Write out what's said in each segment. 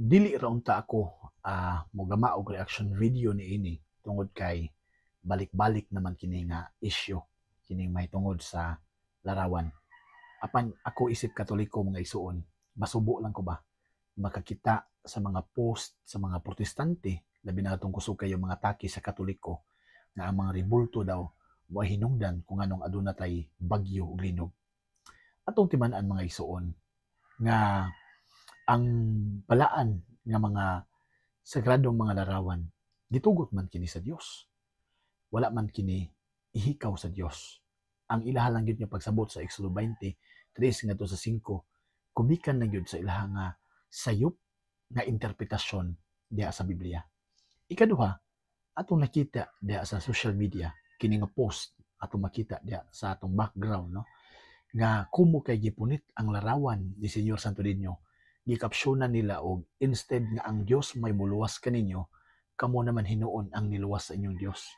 Dili ra unta ako mogama og reaction video niini tungod kay balik-balik naman kini nga issue kining mahitungod sa larawan. Apan ako isip Katoliko mga igsoon, masubo lang ko ba makakita sa mga post sa mga protestante labi na atong kusog kayo mga taki sa Katoliko nga ang mga rebulto daw wa hinungdan kung anong aduna tay bagyo ug linog. Atong timan-an mga igsoon nga ang balaan nga mga sagradong mga larawan gitugot man kini sa Dios. Wala man kini ihikaw sa Dios. Ang ilaha lang gyud nga pagsabot sa Exodo 20:3 ngadto sa 5, kumikan na gyud sa ilaha nga sayop nga interpretasyon diha sa Biblia. Ikaduha, atong nakita diha sa social media kini nga post atong makita diha sa atong background, no, nga kumo kay gipunit ang larawan ni Senyor Santo Niño, gikapsyonan nila og instead nga ang Dios may muluwas kaninyo, kamo naman hinuon ang niluwas sa inyong Dios.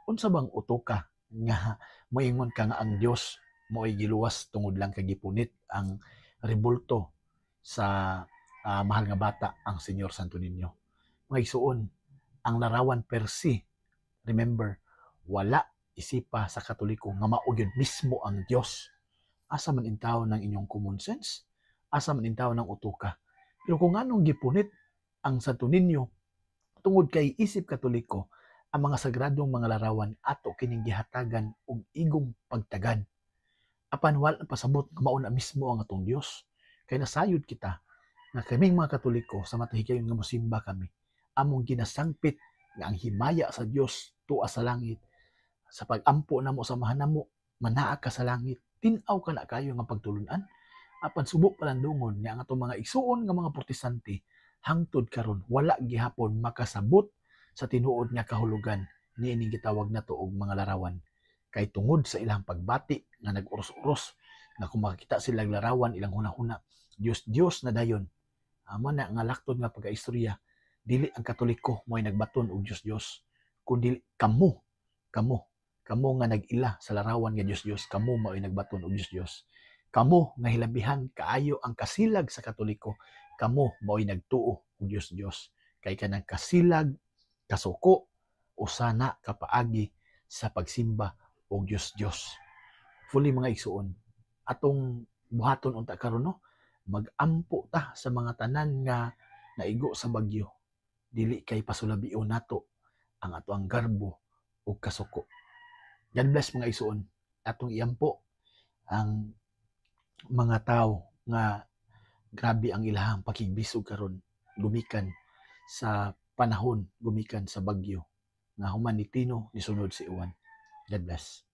Unsa bang utoka nga moingon ka nga ang Dios mo'y giluwas tungod lang kay gipunit ang rebulto sa mahal nga bata ang Senyor Santo Niño. Mga igsoon, ang larawan per se, remember, wala isipa sa Katoliko nga mao gyud mismo ang Dios. Asa man intaw ng inyong common sense? Asa man intaw ng utoka? Pero kung anong gipunit ang Santo Niño tungod kay isip Katoliko, ang mga sagradong mga larawan ato kining gihatagan og igong pagtagad. Apan wala pasabot nga mao na mismo ang atong Dios. Kay nasayod kita nga kaming mga Katoliko sa matahigayon nga mosimba kami, among ginasangpit nga ang himaya sa Dios tuwa sa langit. Sa pag-ampo namo sa mahanamo, manaa ka sa langit. Tin-aw ka na kayo nga pagtulunan. Apan subok palandungon nga ang atong mga igsuon nga mga protestante hangtod karon wala gihapon makasabot sa tinuod nga kahulugan niining gitawag nato og mga larawan. Kay tungod sa ilang pagbati nga nag-uros-uros nga kung makakita sila larawan ilang hunahuna, Dios na dayon. Amo na nga laktod nga pagkaistorya, dili ang Katoliko mo'y nagbaton og Dios kundi kamo nga nag-ila sa larawan nga Dios, kamo mao'y nagbaton og Dios. Kamo nga hilabihan kaayo ang kasilag sa Katoliko, kamo mao'y nagtuo og Dios. Kay kanang kasilag, kasuko, usana kapaagi sa pagsimba og Dios. Fully mga igsuon, atong buhaton unta karon, no, mag-ampo ta sa mga tanan nga naigo sa bagyo. Dili kay pasulabion nato ang ato ang garbo ug kasuko. God bless mga igsuon. Atong iampo ang mga tao nga grabe ang ilahang pakigbisog karon gumikan sa panahon, gumikan sa bagyo nga human ni Tino ni sunod si Uwan. God bless.